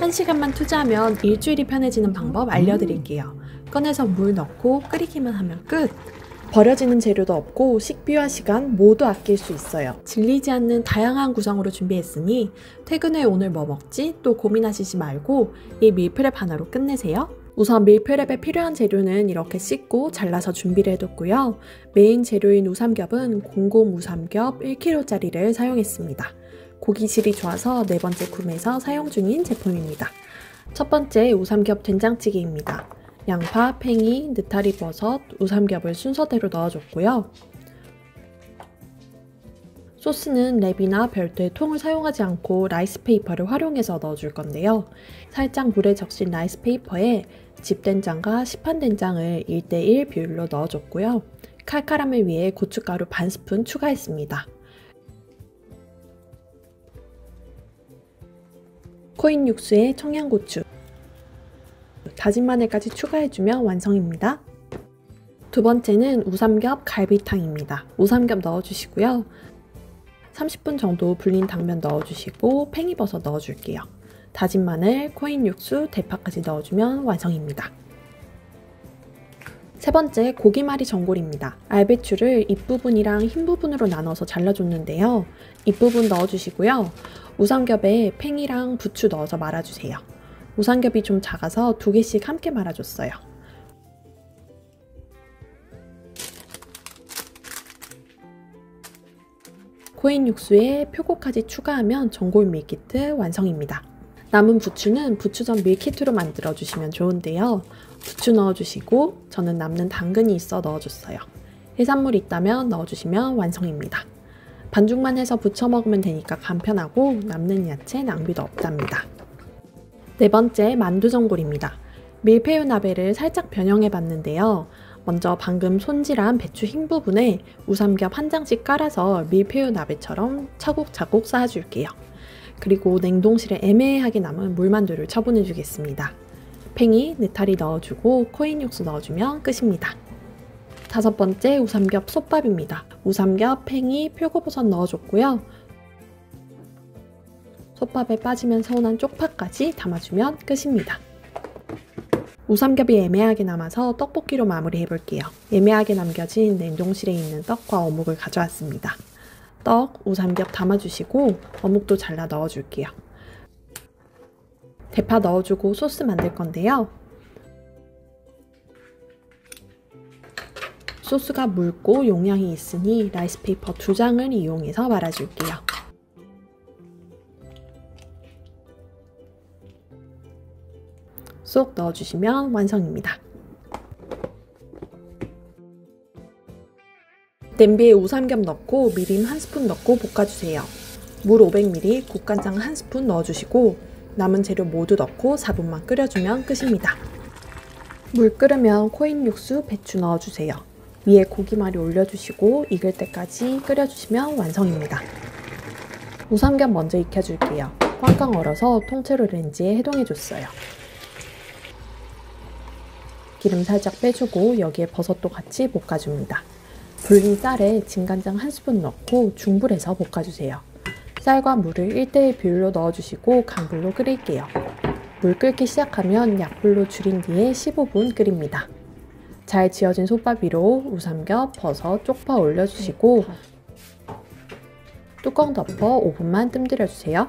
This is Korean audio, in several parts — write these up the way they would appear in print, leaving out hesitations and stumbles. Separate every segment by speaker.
Speaker 1: 1시간만 투자하면 일주일이 편해지는 방법 알려드릴게요. 꺼내서 물 넣고 끓이기만 하면 끝! 버려지는 재료도 없고 식비와 시간 모두 아낄 수 있어요. 질리지 않는 다양한 구성으로 준비했으니 퇴근 후에 오늘 뭐 먹지? 또 고민하시지 말고 이 밀프렙 하나로 끝내세요. 우선 밀프렙에 필요한 재료는 이렇게 씻고 잘라서 준비를 해뒀고요. 메인 재료인 우삼겹은 공곰 우삼겹 1kg짜리를 사용했습니다. 고기 질이 좋아서 4번째 구매해서 사용 중인 제품입니다. 첫 번째 우삼겹 된장찌개입니다. 양파, 팽이, 느타리 버섯, 우삼겹을 순서대로 넣어줬고요. 소스는 랩이나 별도의 통을 사용하지 않고 라이스페이퍼를 활용해서 넣어줄 건데요. 살짝 물에 적신 라이스페이퍼에 집된장과 시판된장을 1:1 비율로 넣어줬고요. 칼칼함을 위해 고춧가루 반 스푼 추가했습니다. 코인 육수에 청양고추, 다진 마늘까지 추가해주면 완성입니다. 두 번째는 우삼겹 갈비탕입니다. 우삼겹 넣어주시고요. 30분 정도 불린 당면 넣어주시고 팽이버섯 넣어줄게요. 다진 마늘, 코인 육수, 대파까지 넣어주면 완성입니다. 세 번째 고기말이 전골입니다. 알배추를 잎부분이랑 흰부분으로 나눠서 잘라줬는데요. 잎부분 넣어주시고요. 우삼겹에 팽이랑 부추 넣어서 말아주세요. 우삼겹이 좀 작아서 2개씩 함께 말아줬어요. 코인 육수에 표고까지 추가하면 전골 밀키트 완성입니다. 남은 부추는 부추전 밀키트로 만들어주시면 좋은데요. 부추 넣어주시고 저는 남는 당근이 있어 넣어줬어요. 해산물 있다면 넣어주시면 완성입니다. 반죽만 해서 부쳐 먹으면 되니까 간편하고 남는 야채 낭비도 없답니다. 네 번째 만두전골입니다. 밀푀유 나베를 살짝 변형해 봤는데요. 먼저 방금 손질한 배추 흰 부분에 우삼겹 한 장씩 깔아서 밀푀유 나베처럼 차곡차곡 쌓아줄게요. 그리고 냉동실에 애매하게 남은 물만두를 처분해 주겠습니다. 팽이, 느타리 넣어주고 코인 육수 넣어주면 끝입니다. 다섯 번째 우삼겹 솥밥입니다. 우삼겹, 팽이, 표고버섯 넣어줬고요. 솥밥에 빠지면 서운한 쪽파까지 담아주면 끝입니다. 우삼겹이 애매하게 남아서 떡볶이로 마무리 해볼게요. 애매하게 남겨진 냉동실에 있는 떡과 어묵을 가져왔습니다. 떡, 우삼겹 담아주시고 어묵도 잘라 넣어줄게요. 대파 넣어주고 소스 만들 건데요. 소스가 묽고 용량이 있으니 라이스페이퍼 2장을 이용해서 말아줄게요. 쏙 넣어주시면 완성입니다. 냄비에 우삼겹 넣고 미림 1스푼 넣고 볶아주세요. 물 500ml, 국간장 1스푼 넣어주시고 남은 재료 모두 넣고 4분만 끓여주면 끝입니다. 물 끓으면 코인 육수, 배추 넣어주세요. 위에 고기말이 올려주시고 익을 때까지 끓여주시면 완성입니다. 우삼겹 먼저 익혀줄게요. 꽝꽝 얼어서 통째로 렌즈에 해동해줬어요. 기름 살짝 빼주고 여기에 버섯도 같이 볶아줍니다. 불린 쌀에 진간장 1스푼 넣고 중불에서 볶아주세요. 쌀과 물을 1:1 비율로 넣어주시고 강불로 끓일게요. 물 끓기 시작하면 약불로 줄인 뒤에 15분 끓입니다. 잘 지어진 솥밥 위로 우삼겹, 버섯, 쪽파 올려주시고 뚜껑 덮어 5분만 뜸들여주세요.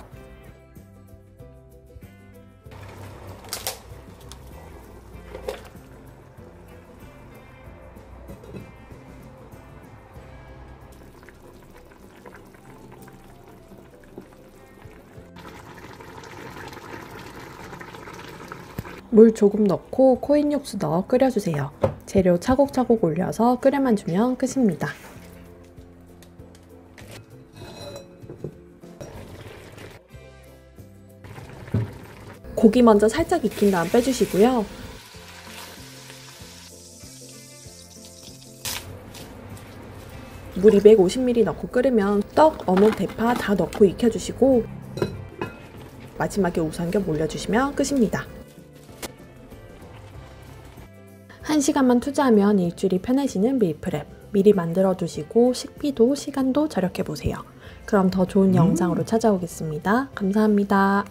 Speaker 1: 물 조금 넣고 코인 육수 넣어 끓여주세요. 재료 차곡차곡 올려서 끓여만 주면 끝입니다. 고기 먼저 살짝 익힌 다음 빼주시고요. 물 250ml 넣고 끓으면 떡, 어묵, 대파 다 넣고 익혀주시고 마지막에 우삼겹 올려주시면 끝입니다. 1시간만 투자하면 일주일이 편해지는 밀프렙. 미리 만들어 두시고 식비도 시간도 절약해보세요. 그럼 더 좋은 영상으로 찾아오겠습니다. 감사합니다.